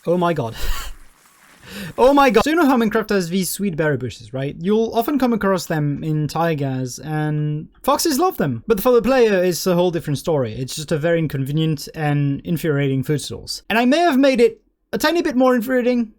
Oh my god. Oh my god. So you know how Minecraft has these sweet berry bushes, right? You'll often come across them in taigas, and foxes love them. But for the player, it's a whole different story. It's just a very inconvenient and infuriating food source. And I may have made it a tiny bit more infuriating,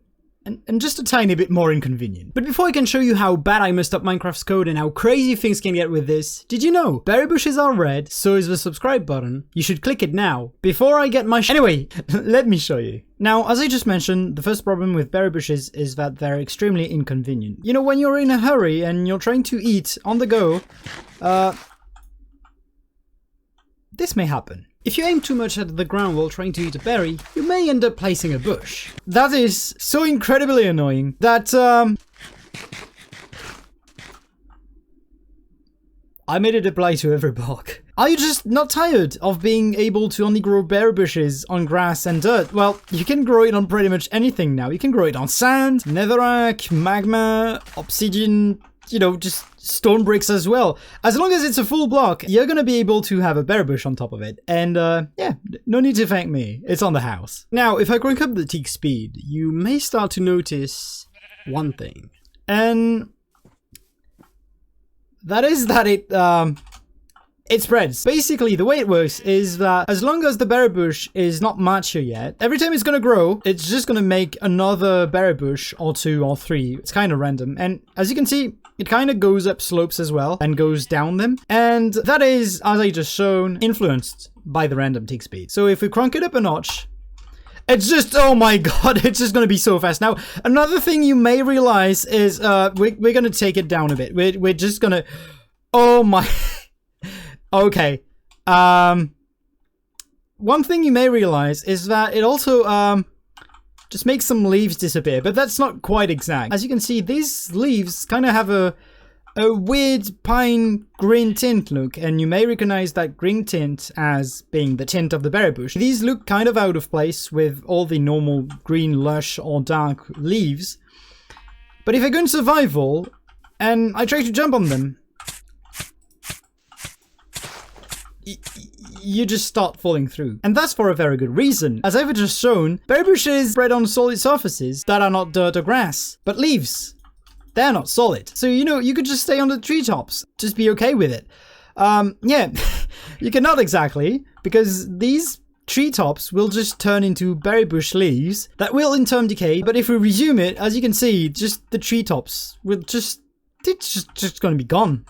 and just a tiny bit more inconvenient. But before I can show you how bad I messed up Minecraft's code and how crazy things can get with this, did you know berry bushes are red, so is the subscribe button. You should click it now, before I get my Anyway, let me show you. Now, as I just mentioned, the first problem with berry bushes is that they're extremely inconvenient. You know, when you're in a hurry and you're trying to eat on the go, this may happen. If you aim too much at the ground while trying to eat a berry, you may end up placing a bush. That is so incredibly annoying that, I made it apply to every block. Are you just not tired of being able to only grow berry bushes on grass and dirt? Well, you can grow it on pretty much anything now. You can grow it on sand, netherrack, magma, obsidian, you know, just stone bricks as well. As long as it's a full block, you're gonna be able to have a berry bush on top of it. And yeah, no need to thank me. It's on the house. Now, if I crank up the tick speed, you may start to notice one thing. And that is that it spreads. Basically, the way it works is that as long as the berry bush is not mature yet, every time it's gonna grow, it's just gonna make another berry bush or 2 or 3. It's kind of random. And as you can see, it kind of goes up slopes as well and goes down them. And that is, as I just shown, influenced by the random tick speed. So if we crank it up a notch, it's just, oh my god, it's just gonna be so fast. Now, another thing you may realize is we're gonna take it down a bit. We're just gonna, oh my... Okay, one thing you may realize is that it also, just makes some leaves disappear, but that's not quite exact. As you can see, these leaves kind of have a weird pine green tint look, and you may recognize that green tint as being the tint of the berry bush. These look kind of out of place with all the normal green, lush, or dark leaves. But if I go in survival, and I try to jump on them, you just start falling through. And that's for a very good reason. As I've just shown, berry bushes spread on solid surfaces that are not dirt or grass, but leaves. They're not solid. So, you know, you could just stay on the treetops. Just be okay with it. Yeah, you cannot exactly, because these treetops will just turn into berry bush leaves that will in turn decay. But if we resume it, as you can see, just the treetops will it's just gonna be gone.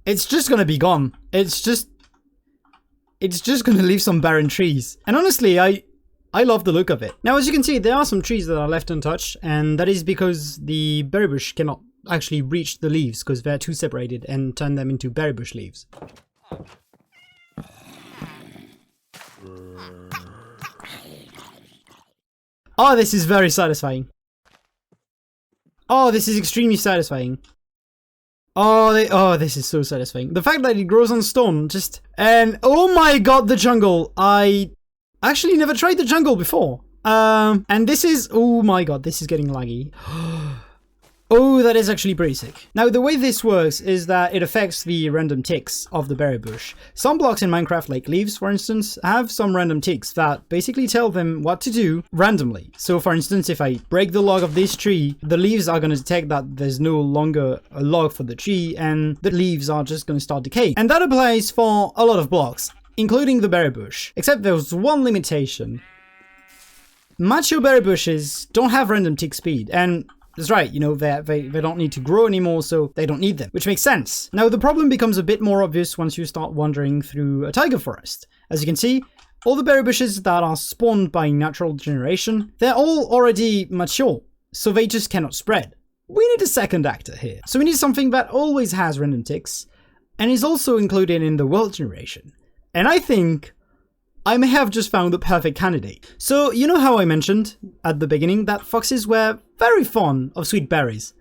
It's just gonna be gone. It's just gonna leave some barren trees. And honestly, I love the look of it. Now, as you can see, there are some trees that are left untouched, and that is because the berry bush cannot actually reach the leaves because they're too separated and turn them into berry bush leaves. Oh, this is very satisfying. Oh, this is extremely satisfying. Oh, this is so satisfying. The fact that it grows on stone, and oh my god, the jungle. I actually never tried the jungle before. And this is, oh my god, this is getting laggy. Oh, that is actually pretty sick. Now, the way this works is that it affects the random ticks of the berry bush. Some blocks in Minecraft, like leaves, for instance, have some random ticks that basically tell them what to do randomly. So, for instance, if I break the log of this tree, the leaves are going to detect that there's no longer a log for the tree, and the leaves are just going to start decaying. And that applies for a lot of blocks, including the berry bush. Except there's one limitation. Mature berry bushes don't have random tick speed, and that's right, you know, they don't need to grow anymore, so they don't need them, which makes sense. Now, the problem becomes a bit more obvious once you start wandering through a taiga forest. As you can see, all the berry bushes that are spawned by natural generation, they're all already mature, so they just cannot spread. We need a second actor here. So we need something that always has random ticks, and is also included in the world generation. And I think I may have just found the perfect candidate. So, you know how I mentioned at the beginning that foxes were very fond of sweet berries?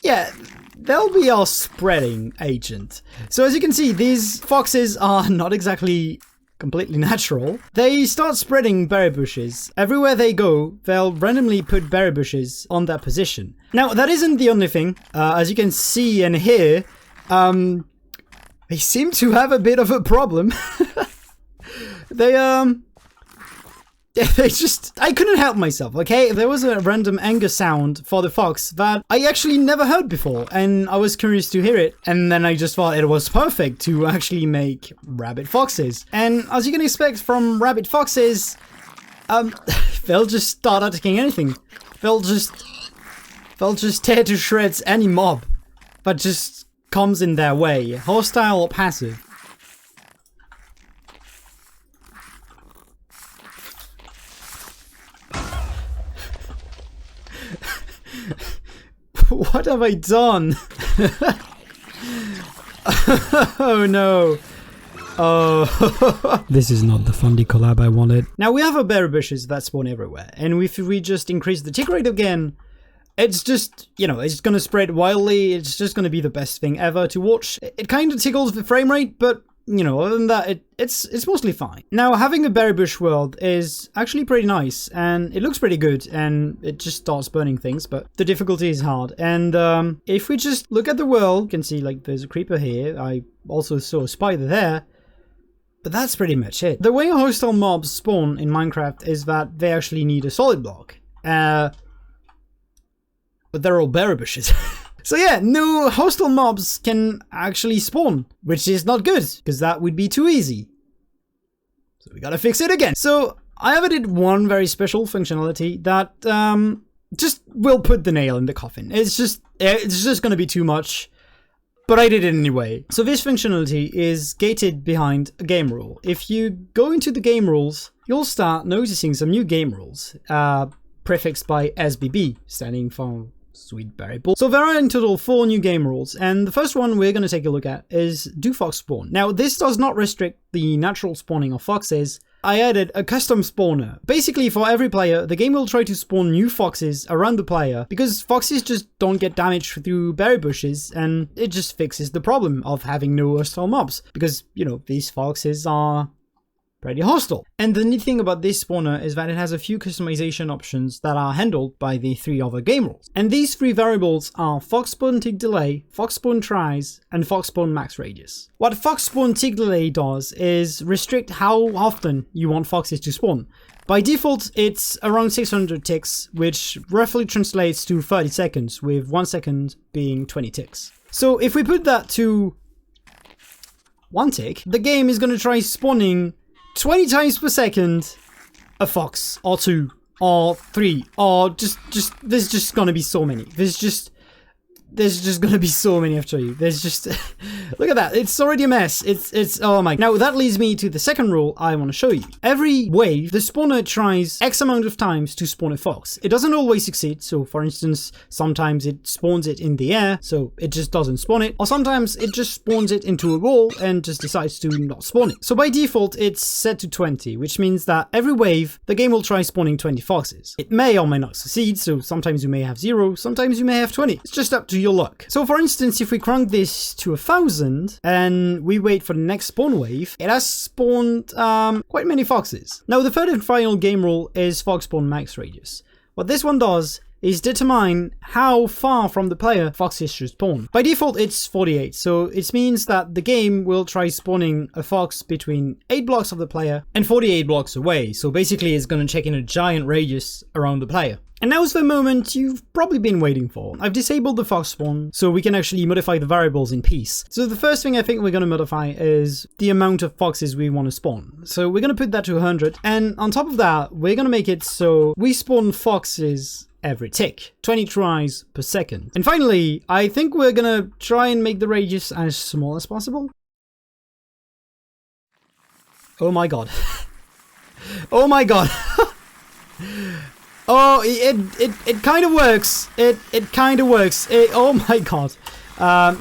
Yeah, they'll be our spreading agent. So as you can see, these foxes are not exactly completely natural. They start spreading berry bushes. Everywhere they go, they'll randomly put berry bushes on that position. Now, that isn't the only thing. As you can see and hear, they seem to have a bit of a problem. I couldn't help myself, okay? There was a random anger sound for the fox that I actually never heard before, and I was curious to hear it, and then I just thought it was perfect to actually make rabbit foxes. And as you can expect from rabbit foxes, they'll just start attacking anything. They'll just tear to shreds any mob that just comes in their way, hostile or passive. What have I done? Oh no. Oh. This is not the fundy collab I wanted. Now we have our berry bushes that spawn everywhere, and if we just increase the tick rate again, it's just, you know, it's gonna spread wildly. It's just gonna be the best thing ever to watch. It kind of tickles the frame rate, but you know, other than that, it's mostly fine. Now, having a berry bush world is actually pretty nice, and it looks pretty good, and it just starts burning things, but the difficulty is hard. And if we just look at the world, you can see, like, there's a creeper here. I also saw a spider there, but that's pretty much it. The way hostile mobs spawn in Minecraft is that they actually need a solid block. But they're all berry bushes. So yeah, no hostile mobs can actually spawn, which is not good, because that would be too easy. So we gotta fix it again. So I have added one very special functionality that just will put the nail in the coffin. It's just gonna be too much, but I did it anyway. So this functionality is gated behind a game rule. If you go into the game rules, you'll start noticing some new game rules, prefixed by SBB, standing for Sweet Berry Bull. So there are in total 4 new game rules, and the first one we're going to take a look at is Do Fox Spawn. Now, this does not restrict the natural spawning of foxes. I added a custom spawner. Basically, for every player, the game will try to spawn new foxes around the player, because foxes just don't get damaged through berry bushes, and it just fixes the problem of having no hostile mobs, because, you know, these foxes are pretty hostile. And the neat thing about this spawner is that it has a few customization options that are handled by the 3 other game rules. And these 3 variables are fox spawn tick delay, fox spawn tries, and fox spawn max radius. What fox spawn tick delay does is restrict how often you want foxes to spawn. By default, it's around 600 ticks, which roughly translates to 30 seconds, with 1 second being 20 ticks. So if we put that to 1 tick, the game is going to try spawning 20 times per second a fox, or 2, or 3, or just there's just gonna be so many. There's just gonna be so many after you. There's just look at that. It's already a mess. It's oh my. Now that leads me to the second rule I want to show you. Every wave, the spawner tries X amount of times to spawn a fox. It doesn't always succeed. So for instance, sometimes it spawns it in the air, so it just doesn't spawn it. Or sometimes it just spawns it into a wall and just decides to not spawn it. So by default, it's set to 20, which means that every wave, the game will try spawning 20 foxes. It may or may not succeed. So sometimes you may have 0, sometimes you may have 20. It's just up to your luck. So for instance, if we crank this to 1000 and we wait for the next spawn wave, it has spawned quite many foxes. Now the third and final game rule is fox spawn max radius. What this one does is determine how far from the player foxes should spawn. By default, it's 48, so it means that the game will try spawning a fox between 8 blocks of the player and 48 blocks away. So basically, it's going to check in a giant radius around the player. And now's the moment you've probably been waiting for. I've disabled the fox spawn so we can actually modify the variables in peace. So the first thing I think we're going to modify is the amount of foxes we want to spawn. So we're going to put that to 100. And on top of that, we're going to make it so we spawn foxes every tick, 20 tries per second. And finally, I think we're going to try and make the radius as small as possible. Oh my god. Oh my god. Oh, it kind of works. It kind of works. Oh my god.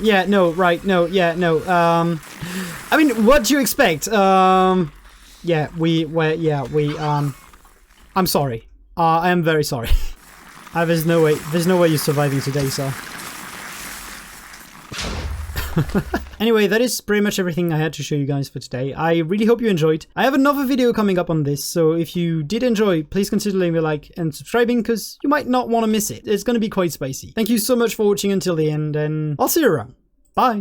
Yeah, no, right, no, yeah, no. I mean, what do you expect? I'm sorry. I am very sorry. There's no way you're surviving today, sir. Anyway, that is pretty much everything I had to show you guys for today. I really hope you enjoyed. I have another video coming up on this, so if you did enjoy, please consider leaving a like and subscribing, because you might not want to miss it. It's going to be quite spicy. Thank you so much for watching until the end, and I'll see you around. Bye!